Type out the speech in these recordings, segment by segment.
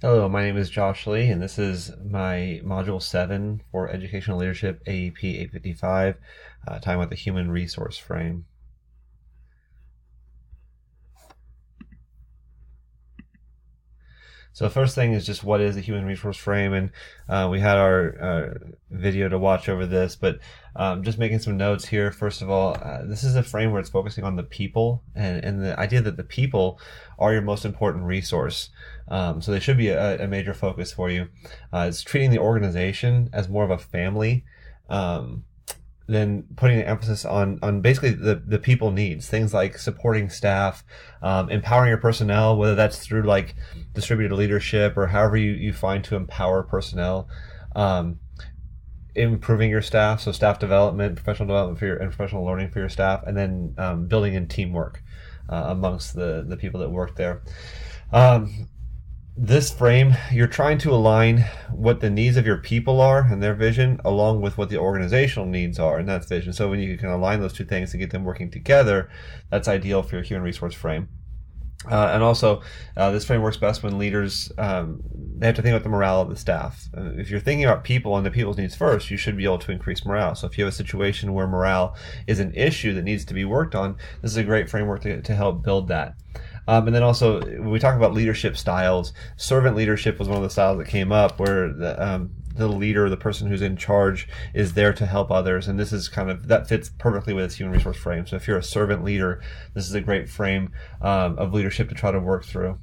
Hello, my name is Josh Lee, and this is my Module 7 for Educational Leadership AEP 855, talking about the human resource frame. So the first thing is just what is a human resource frame, and we had our video to watch over this, but just making some notes here. First of all, this is a frame where it's focusing on the people and the idea that the people are your most important resource. So they should be a major focus for you. It's treating the organization as more of a family. Then putting an emphasis on basically the people needs, things like supporting staff, empowering your personnel, whether that's through like distributed leadership or however you find to empower personnel, improving your staff, so staff development, professional development and professional learning for your staff, and then building in teamwork amongst the people that work there. This frame, you're trying to align what the needs of your people are and their vision along with what the organizational needs are and that's vision. So when you can align those two things and get them working together, that's ideal for your human resource frame. And also, this frame works best when leaders, they have to think about the morale of the staff. If you're thinking about people and the people's needs first, you should be able to increase morale. So if you have a situation where morale is an issue that needs to be worked on, this is a great framework to help build that. And then also, when we talk about leadership styles, servant leadership was one of the styles that came up where the leader, the person who's in charge, is there to help others. And this is that fits perfectly with this human resource frame. So if you're a servant leader, this is a great frame of leadership to try to work through.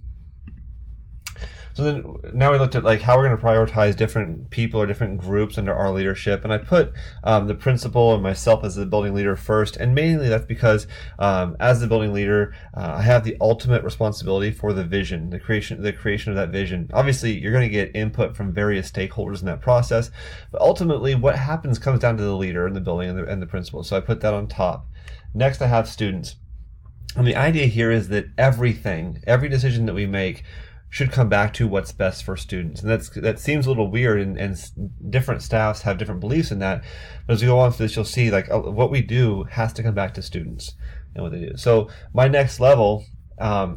So then now we looked at like how we're going to prioritize different people or different groups under our leadership, and I put the principal and myself as the building leader first, and mainly that's because as the building leader, I have the ultimate responsibility for the vision, the creation of that vision. Obviously, you're going to get input from various stakeholders in that process, but ultimately, what happens comes down to the leader in the building and the principal. So I put that on top. Next, I have students, and the idea here is that every decision that we make should come back to what's best for students. And that seems a little weird, and different staffs have different beliefs in that. But as we go on through this, you'll see like what we do has to come back to students and what they do. So my next level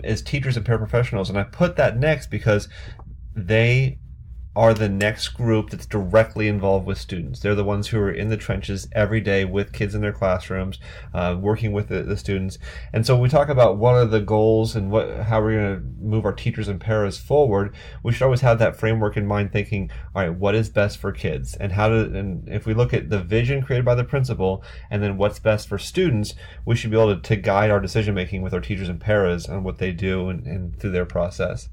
is teachers and paraprofessionals, and I put that next because they are the next group that's directly involved with students. They're the ones who are in the trenches every day with kids in their classrooms, working with the students. And so when we talk about what are the goals and how we're going to move our teachers and paras forward, we should always have that framework in mind, thinking, all right, what is best for kids? And if we look at the vision created by the principal and then what's best for students, we should be able to guide our decision making with our teachers and paras on what they do and through their process.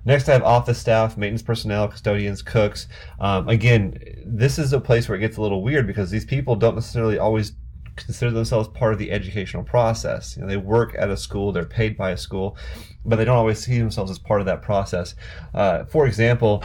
Next, I have office staff, maintenance personnel, custodians, cooks. Again, this is a place where it gets a little weird because these people don't necessarily always consider themselves part of the educational process. They work at a school, they're paid by a school, but they don't always see themselves as part of that process. For example,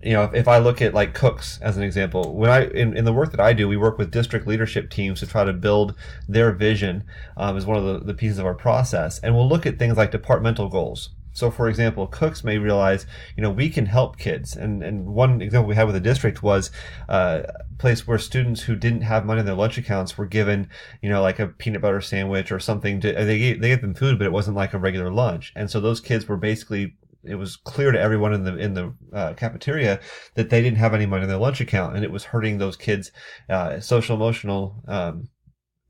if I look at like cooks as an example, when in the work that I do, we work with district leadership teams to try to build their vision as one of the pieces of our process. And we'll look at things like departmental goals. So for example, cooks may realize, we can help kids. And one example we had with the district was a place where students who didn't have money in their lunch accounts were given, like a peanut butter sandwich or something. They gave them food, but it wasn't like a regular lunch. And so those kids were basically, it was clear to everyone in the cafeteria that they didn't have any money in their lunch account, and it was hurting those kids' social emotional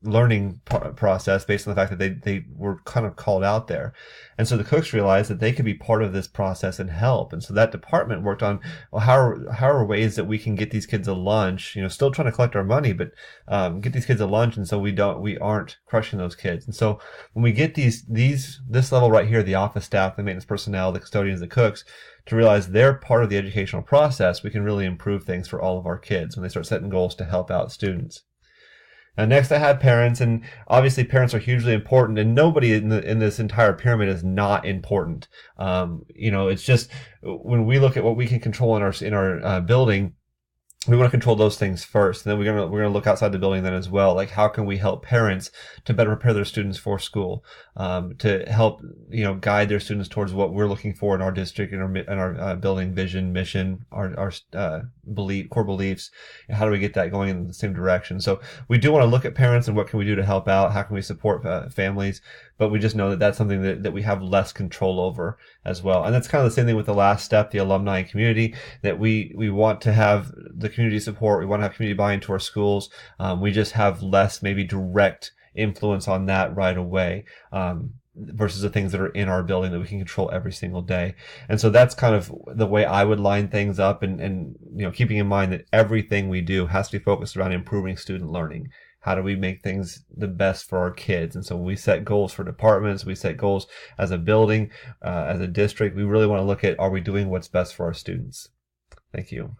learning process based on the fact that they were kind of called out there. And so the cooks realized that they could be part of this process and help. And so that department worked on, well, how are ways that we can get these kids a lunch, still trying to collect our money, but get these kids a lunch, and so we aren't crushing those kids. And so when we get this level right here, the office staff, the maintenance personnel, the custodians, the cooks, to realize they're part of the educational process, we can really improve things for all of our kids when they start setting goals to help out students. Next, I have parents, and obviously parents are hugely important, and nobody in this entire pyramid is not important. It's just when we look at what we can control in our building, we want to control those things first, and then we're gonna look outside the building then as well. Like, how can we help parents to better prepare their students for school, to help guide their students towards what we're looking for in our district, in our building vision, mission, our core beliefs, and how do we get that going in the same direction? So we do want to look at parents and what can we do to help out? How can we support families? but we just know that that's something that we have less control over as well. And that's kind of the same thing with the last step, the alumni and community, that we want to have the community support. We want to have community buy-in to our schools. We just have less maybe direct influence on that right away. Versus the things that are in our building that we can control every single day. And so that's kind of the way I would line things up, and keeping in mind that everything we do has to be focused around improving student learning. How do we make things the best for our kids? And so when we set goals for departments, we set goals as a building, as a district, we really want to look at, are we doing what's best for our students? Thank you.